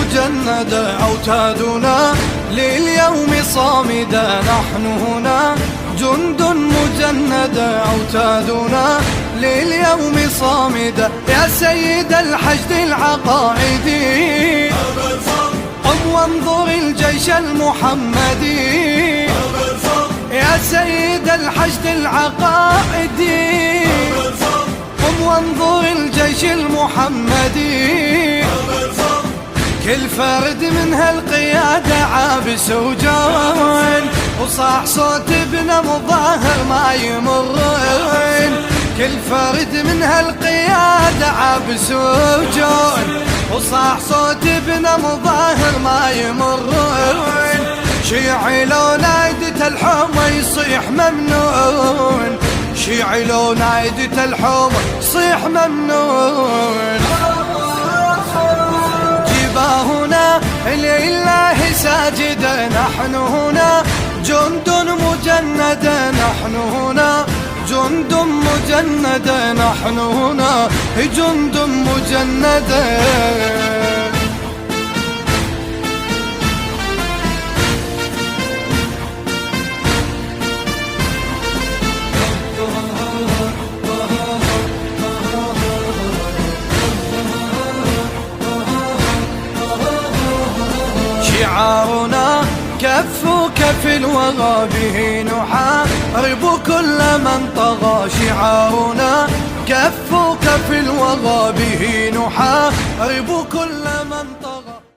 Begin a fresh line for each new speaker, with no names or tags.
مجندة، أوتادنا لليوم صامدة. نحن هنا جند مجندة، أوتادنا لليوم صامدة. يا سيد الحشد العقائدي قم وانظر الجيش المحمدي. يا سيد الحشد العقائدي قم وانظر الجيش المحمدي. كل فرد من هالقيادة عابس وجون، وصاح صوت ابن مظاهر ما يمرين. كل فرد من هالقيادة عابس وجون، وصاح صوت ابن مظاهر ما يمرين. شيعي لو نايدة الحومة يصيح ممنون، شيعي لو نايدة الحومة يصيح ممنون. جباهنا لله ساجدا، نحن هنا جند مجندة. نحن هنا جند مجندة، نحن هنا جند مجندة. شعارنا كف كف الوغى، به نحارب كل من طغى. شعارنا كف كف الوغى، به نحارب كل من طغى.